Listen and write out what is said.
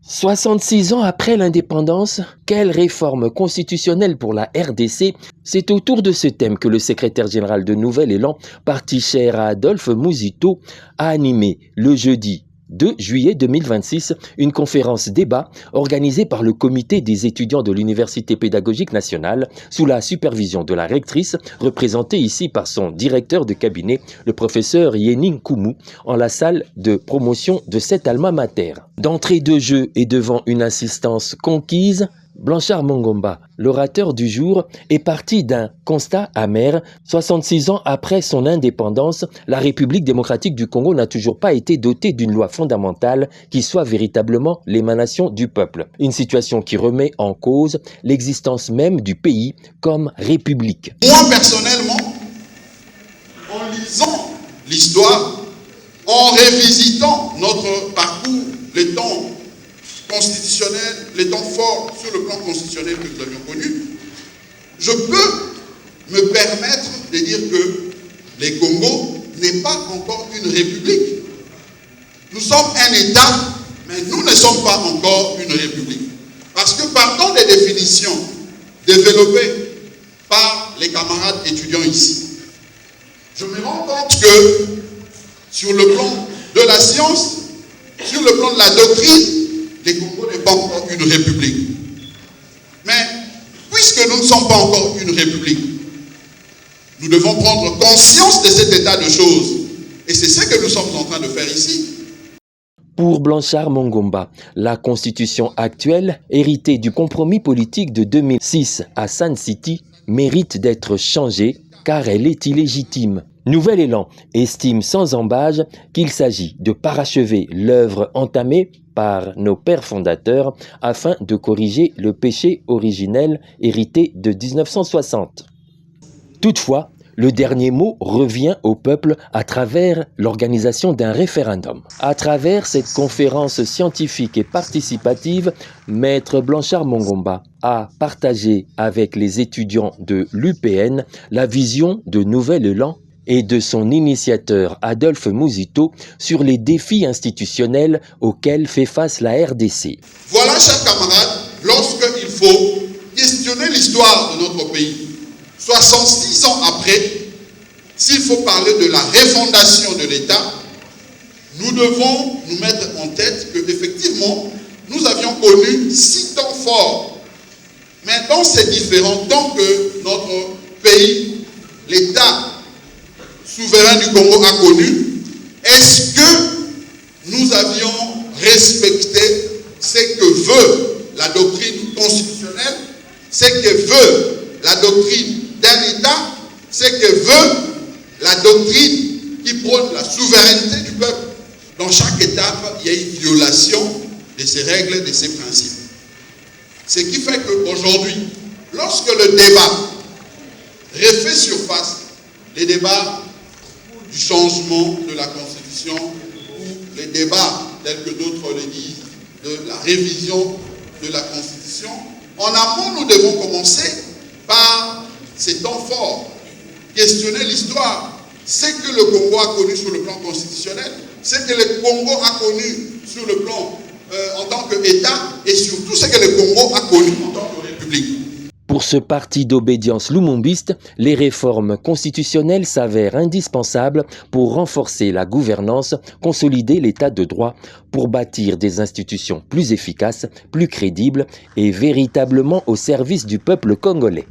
66 ans après l'indépendance, quelle réforme constitutionnelle pour la RDC? C'est autour de ce thème que le secrétaire général de Nouvel Élan, parti cher à Adolphe Mouzito, a animé le jeudi 2 juillet 2026 une conférence débat organisée par le comité des étudiants de l'Université pédagogique nationale sous la supervision de la rectrice, représentée ici par son directeur de cabinet, le professeur Yening Koumou, en la salle de promotion de cet alma mater. D'entrée de jeu et devant une insistance conquise, Blanchard Mongomba, l'orateur du jour, est parti d'un constat amer. 66 ans après son indépendance, la République démocratique du Congo n'a toujours pas été dotée d'une loi fondamentale qui soit véritablement l'émanation du peuple. Une situation qui remet en cause l'existence même du pays comme république. Moi, personnellement, en lisant l'histoire, en révisitant notre parcours, les temps constitutionnel, les temps forts sur le plan constitutionnel que nous avions connu, je peux me permettre de dire que les Congo n'est pas encore une république. Nous sommes un État, mais nous ne sommes pas encore une république. Parce que partant des définitions développées par les camarades étudiants ici, je me rends compte que sur le plan de la science, sur le plan de la doctrine, les Congo n'est pas encore une république. Mais puisque nous ne sommes pas encore une république, nous devons prendre conscience de cet état de choses. Et c'est ce que nous sommes en train de faire ici. Pour Blanchard Mongomba, la constitution actuelle, héritée du compromis politique de 2006 à Sun City, mérite d'être changée car elle est illégitime. Nouvel Élan estime sans embâge qu'il s'agit de parachever l'œuvre entamée par nos pères fondateurs afin de corriger le péché originel hérité de 1960. Toutefois, le dernier mot revient au peuple à travers l'organisation d'un référendum. À travers cette conférence scientifique et participative, Maître Blanchard Mongomba a partagé avec les étudiants de l'UPN la vision de Nouvel Élan et de son initiateur Adolphe Mouzito sur les défis institutionnels auxquels fait face la RDC. Voilà, chers camarades, lorsqu'il faut questionner l'histoire de notre pays, 66 ans après, s'il faut parler de la refondation de l'État, nous devons nous mettre en tête qu'effectivement, nous avions connu 6 temps forts. Maintenant, c'est différent. Tant que notre pays, l'État souverain du Congo a connu, est-ce que nous avions respecté ce que veut la doctrine constitutionnelle, ce que veut la doctrine d'un État, ce que veut la doctrine qui prône la souveraineté du peuple? Dans chaque étape, il y a une violation de ces règles, de ces principes. Ce qui fait qu'aujourd'hui, lorsque le débat refait surface, les débats du changement de la Constitution ou les débats, tels que d'autres le disent, de la révision de la Constitution, en amont, nous devons commencer par ces temps forts, questionner l'histoire, ce que le Congo a connu sur le plan constitutionnel, ce que le Congo a connu sur le plan en tant qu'État et surtout ce que le Congo a connu en tant que République. Pour ce parti d'obédience lumumbiste, les réformes constitutionnelles s'avèrent indispensables pour renforcer la gouvernance, consolider l'état de droit, pour bâtir des institutions plus efficaces, plus crédibles et véritablement au service du peuple congolais.